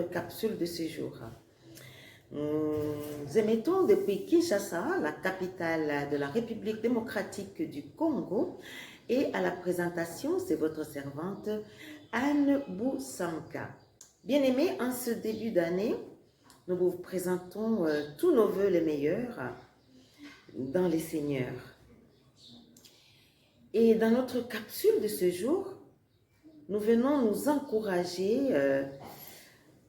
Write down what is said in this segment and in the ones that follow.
capsule de ce jour. Nous émettons depuis Kinshasa, la capitale de la République démocratique du Congo, et à la présentation, c'est votre servante Anne Boussanka. Bien-aimés, en ce début d'année, nous vous présentons tous nos vœux les meilleurs dans les Seigneurs. Et dans notre capsule de ce jour, nous venons nous encourager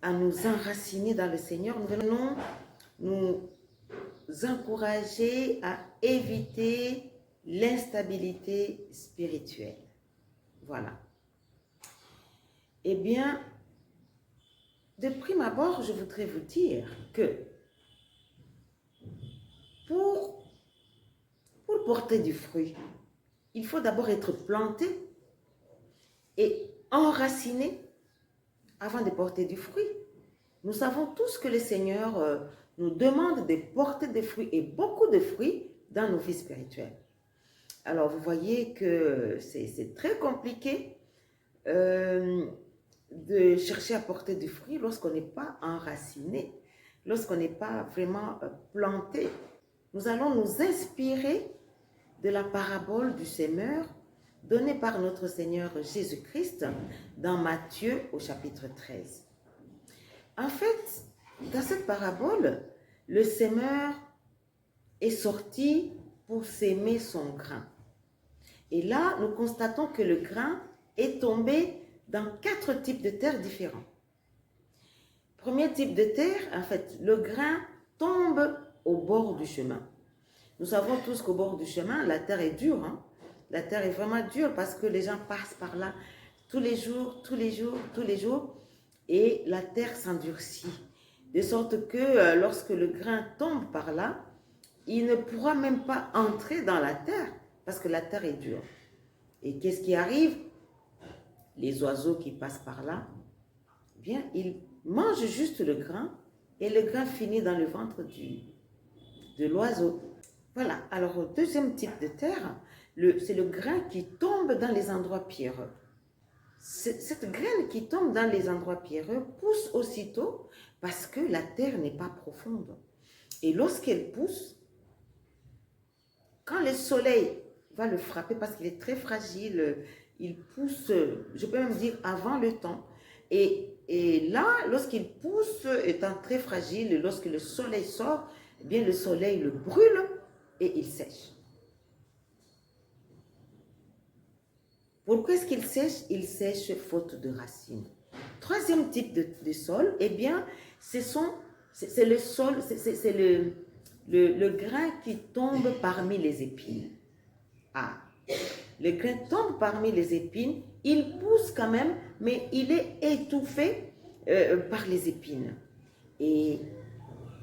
à nous enraciner dans le Seigneur. Nous venons nous encourager à éviter l'instabilité spirituelle. Voilà. Eh bien, de prime abord, je voudrais vous dire que pour porter du fruit, il faut d'abord être planté et enraciné avant de porter du fruit. Nous savons tous que le Seigneur nous demande de porter des fruits et beaucoup de fruits dans nos vies spirituelles. Alors, vous voyez que c'est très compliqué de chercher à porter du fruit lorsqu'on n'est pas enraciné, lorsqu'on n'est pas vraiment planté. Nous allons nous inspirer de la parabole du semeur donnée par notre Seigneur Jésus-Christ dans Matthieu au chapitre 13. En fait, dans cette parabole, le semeur est sorti pour s'aimer son grain. Et là, nous constatons que le grain est tombé dans 4 types de terres différents. Premier type de terre, en fait, le grain tombe au bord du chemin. Nous savons tous qu'au bord du chemin, la terre est dure. Hein? La terre est vraiment dure parce que les gens passent par là tous les jours, et la terre s'endurcit. De sorte que lorsque le grain tombe par là, il ne pourra même pas entrer dans la terre parce que la terre est dure. Et qu'est-ce qui arrive? Les oiseaux qui passent par là, eh bien, ils mangent juste le grain et le grain finit dans le ventre de l'oiseau. Voilà, alors deuxième type de terre, c'est le grain qui tombe dans les endroits pierreux. Cette graine qui tombe dans les endroits pierreux pousse aussitôt parce que la terre n'est pas profonde. Et lorsqu'elle pousse, quand le soleil va le frapper parce qu'il est très fragile, il pousse, je peux même dire avant le temps. Et là, lorsqu'il pousse, étant très fragile, lorsque le soleil sort, eh bien le soleil le brûle et il sèche. Pourquoi est-ce qu'il sèche? Il sèche faute de racines. Troisième type de sol, eh bien, c'est le sol, c'est le grain qui tombe parmi les épines. Ah, le grain tombe parmi les épines, il pousse quand même, mais il est étouffé par les épines. Et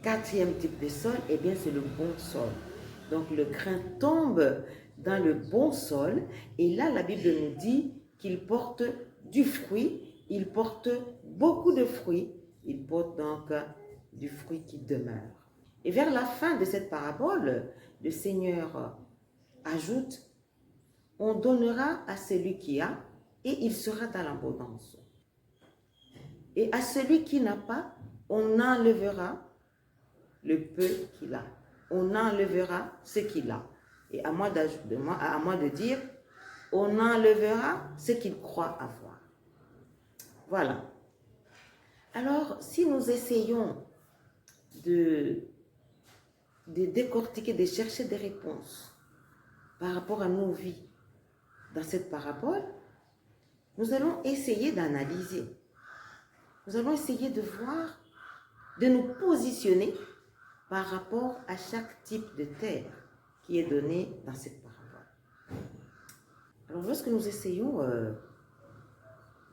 quatrième type de sol, eh bien, c'est le bon sol. Donc, le grain tombe dans le bon sol, et là, la Bible nous dit qu'il porte du fruit, il porte beaucoup de fruits, il porte donc du fruit qui demeure. Et vers la fin de cette parabole, le Seigneur ajoute: on donnera à celui qui a, et il sera dans l'abondance. Et à celui qui n'a pas, on enlèvera le peu qu'il a. On enlèvera ce qu'il a. Et à moi de dire, on enlèvera ce qu'il croit avoir. Voilà. Alors, si nous essayons de décortiquer, de chercher des réponses par rapport à nos vies dans cette parabole, nous allons essayer d'analyser. Nous allons essayer de voir, de nous positionner par rapport à chaque type de terre qui est donné dans cette parabole. Alors, lorsque nous essayons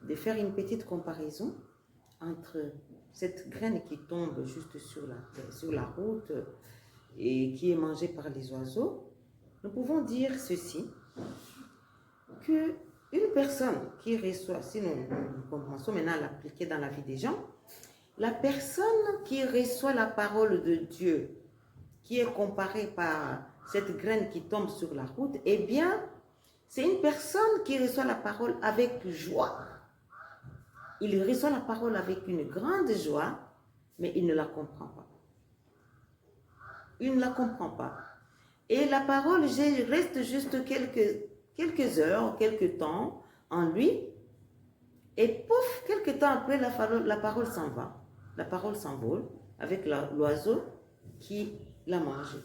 de faire une petite comparaison entre cette graine qui tombe juste sur la route et qui est mangée par les oiseaux, nous pouvons dire ceci, que une personne qui reçoit, si nous commençons maintenant à l'appliquer dans la vie des gens, la personne qui reçoit la parole de Dieu, qui est comparée par cette graine qui tombe sur la route, eh bien, c'est une personne qui reçoit la parole avec joie. il reçoit la parole avec une grande joie, mais il ne la comprend pas. Il ne la comprend pas. Et la parole reste juste quelques heures, quelques temps en lui. Et pouf, quelques temps après, la parole s'en va. La parole s'envole avec l'oiseau qui l'a mangé.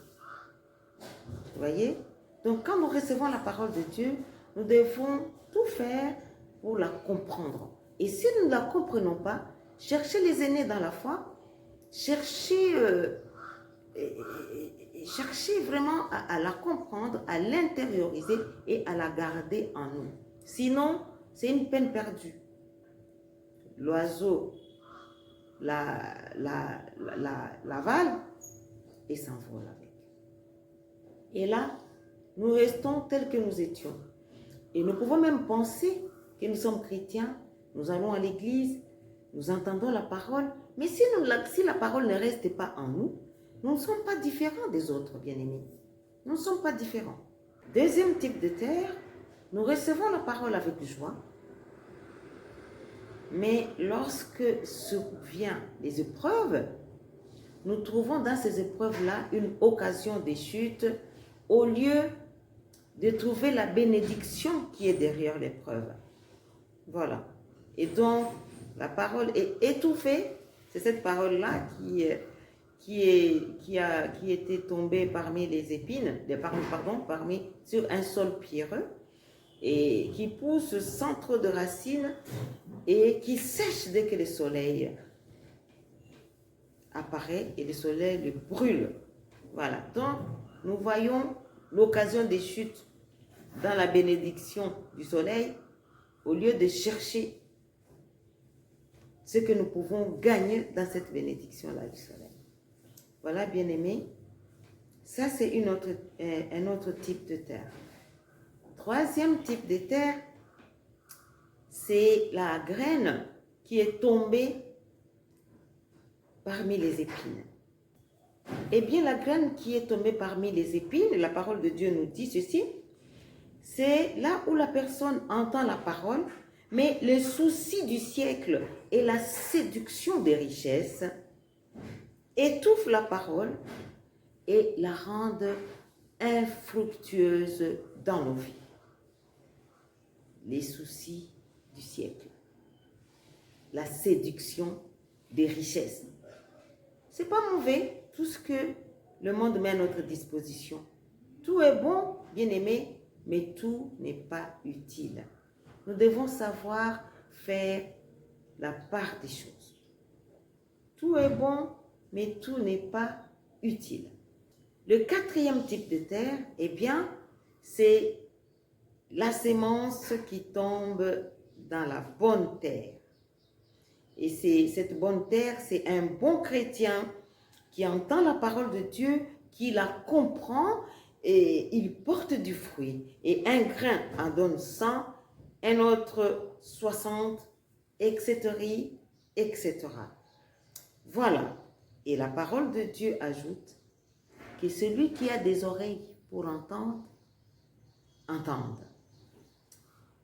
Vous voyez? Donc quand nous recevons la parole de Dieu, nous devons tout faire pour la comprendre. Et si nous ne la comprenons pas, cherchez les aînés dans la foi, cherchez vraiment à la comprendre, à l'intérioriser et à la garder en nous. Sinon, c'est une peine perdue. L'oiseau l'avale et s'envole avec. Et là, nous restons tels que nous étions. Et nous pouvons même penser que nous sommes chrétiens, nous allons à l'église, nous entendons la parole, mais si la parole ne reste pas en nous, nous ne sommes pas différents des autres, bien-aimés. Nous ne sommes pas différents. Deuxième type de terre, nous recevons la parole avec joie, mais lorsque surviennent les épreuves, nous trouvons dans ces épreuves-là une occasion de chute au lieu de trouver la bénédiction qui est derrière l'épreuve. Voilà. Et donc, la parole est étouffée. C'est cette parole-là qui était tombée parmi les épines, sur un sol pierreux, et qui pousse sans trop de racines et qui sèche dès que le soleil apparaît et le soleil le brûle. Voilà. Donc, nous voyons l'occasion des chutes dans la bénédiction du soleil au lieu de chercher ce que nous pouvons gagner dans cette bénédiction-là du soleil. Voilà, bien-aimés, ça c'est un autre type de terre. Troisième type de terre, c'est la graine qui est tombée parmi les épines. Eh bien, la graine qui est tombée parmi les épines, la parole de Dieu nous dit ceci, c'est là où la personne entend la parole, mais le souci du siècle et la séduction des richesses étouffent la parole et la rendent infructueuse dans nos vies. Les soucis du siècle, la séduction des richesses. C'est pas mauvais tout ce que le monde met à notre disposition. Tout est bon, bien aimé, mais tout n'est pas utile. Nous devons savoir faire la part des choses. Tout est bon, mais tout n'est pas utile. Le quatrième type de terre, eh bien, c'est la sémence qui tombe dans la bonne terre. Et cette bonne terre, c'est un bon chrétien qui entend la parole de Dieu, qui la comprend et il porte du fruit. Et un grain en donne 100, un autre 60, etc., etc. Voilà. Et la parole de Dieu ajoute que celui qui a des oreilles pour entendre, entende.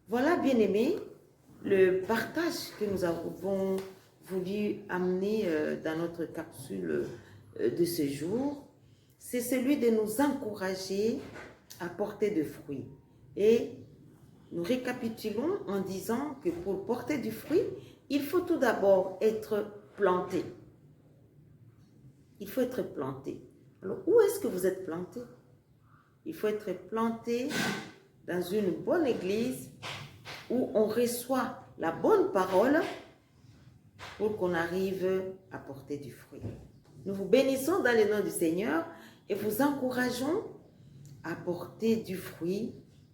Voilà, bien-aimés, le partage que nous avons voulu amener dans notre capsule de ce jour, c'est celui de nous encourager à porter des fruits. Et nous récapitulons en disant que pour porter du fruit, il faut tout d'abord être planté. Il faut être planté. Alors, où est-ce que vous êtes planté? Il faut être planté dans une bonne église où on reçoit la bonne parole pour qu'on arrive à porter du fruit. Nous vous bénissons dans le nom du Seigneur et vous encourageons à porter du fruit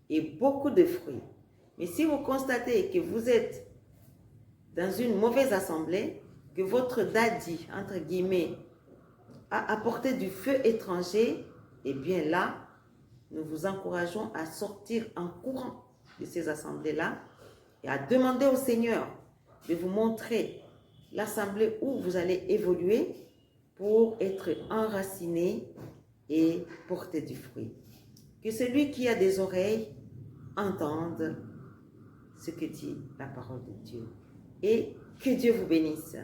et beaucoup de fruits. Mais si vous constatez que vous êtes dans une mauvaise assemblée, que votre daddy, entre guillemets, a apporté du feu étranger, eh bien là, nous vous encourageons à sortir en courant de ces assemblées-là et à demander au Seigneur de vous montrer l'assemblée où vous allez évoluer pour être enraciné et porter du fruit. Que celui qui a des oreilles entende ce que dit la parole de Dieu et Que Dieu vous bénisse.